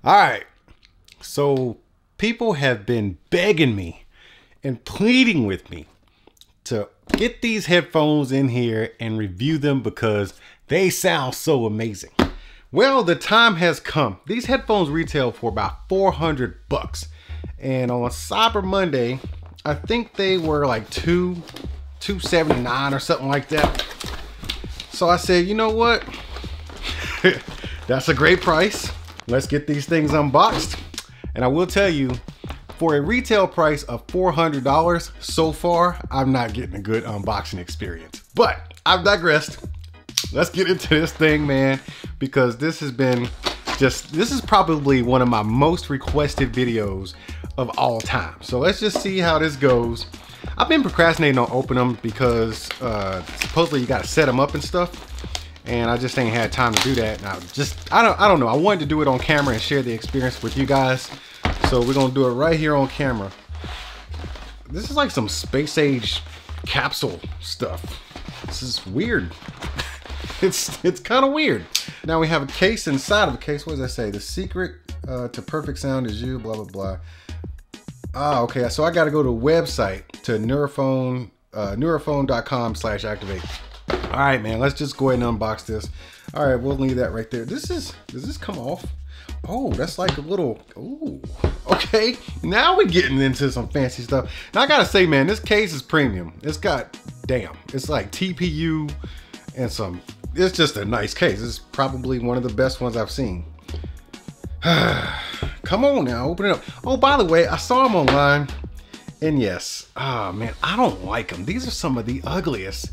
All right, so people have been begging me and pleading with me to get these headphones in here and review them because they sound so amazing. Well, the time has come. These headphones retail for about 400 bucks. And on Cyber Monday, I think they were like $279 or something like that. So I said, you know what? That's a great price. Let's get these things unboxed. And I will tell you, for a retail price of $400 so far, I'm not getting a good unboxing experience. But I've digressed. Let's get into this thing, man, because this has been this is probably one of my most requested videos of all time. So let's just see how this goes. I've been procrastinating on opening them because supposedly you got to set them up and stuff. And I just ain't had time to do that. And I don't know. I wanted to do it on camera and share the experience with you guys. So we're gonna do it right here on camera. This is like some space age capsule stuff. This is weird. It's kind of weird. Now we have a case inside of a case. What does that say? The secret to perfect sound is you, blah, blah, blah. Ah, okay. So I got to go to a website, to Nuraphones.com/activate. All right, man, let's just go ahead and unbox this. All right, we'll leave that right there. Does this come off? Oh, that's like a little, ooh, okay. Now we're getting into some fancy stuff. Now I gotta say, man, this case is premium. It's got, damn, it's like TPU and some, it's just a nice case. It's probably one of the best ones I've seen. Come on now, open it up. Oh, by the way, I saw them online, and yes, oh man, I don't like them. These are some of the ugliest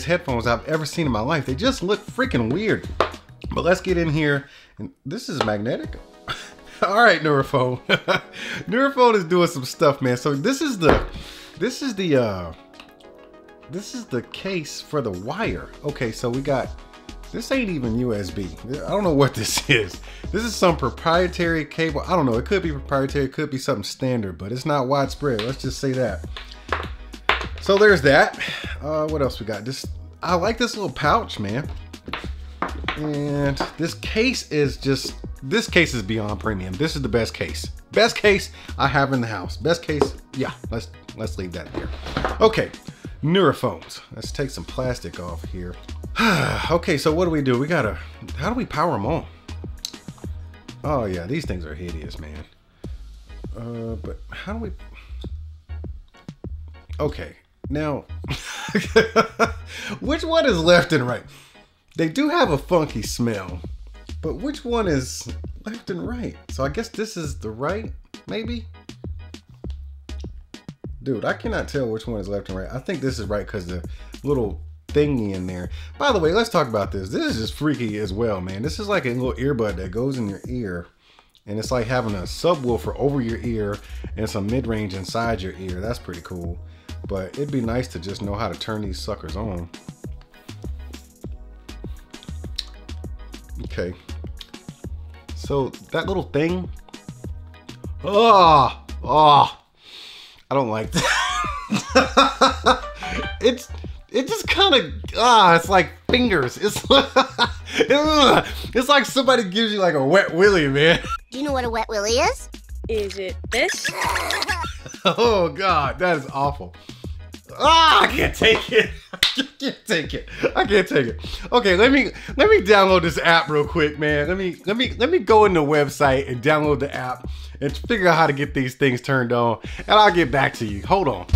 headphones I've ever seen in my life. They just look freaking weird. But let's get in here. And this is magnetic. All right, Nuraphone. Nuraphone is doing some stuff, man. So this is the case for the wire. Okay, so we got, this ain't even USB. I don't know what this is. This is some proprietary cable. I don't know. It could be proprietary. It could be something standard, but it's not widespread. Let's just say that. So there's that. What else we got? I like this little pouch, man. And this case is beyond premium. This is the best case. Best case I have in the house. Best case, yeah, let's leave that there. Okay, Nuraphones. Let's take some plastic off here. Okay, so what do? How do we power them on? Oh yeah, these things are hideous, man. But how do we? Okay, now, which one is left and right? They do have a funky smell, but which one is left and right? So I guess this is the right, maybe? Dude, I cannot tell which one is left and right. I think this is right because the little thingy in there. By the way, let's talk about this. This is just freaky as well, man. This is like a little earbud that goes in your ear, and it's like having a subwoofer over your ear and some mid-range inside your ear. That's pretty cool, but it'd be nice to just know how to turn these suckers on. Okay, so that little thing, I don't like that. it just kind of, it's like fingers. It's like somebody gives you like a wet willy, man. Do you know what a wet willy is? Is it this? Oh God, that is awful. I can't take it. I can't take it. I can't take it. Okay, let me download this app real quick, man. Let me go in the website and download the app and figure out how to get these things turned on, and I'll get back to you. Hold on.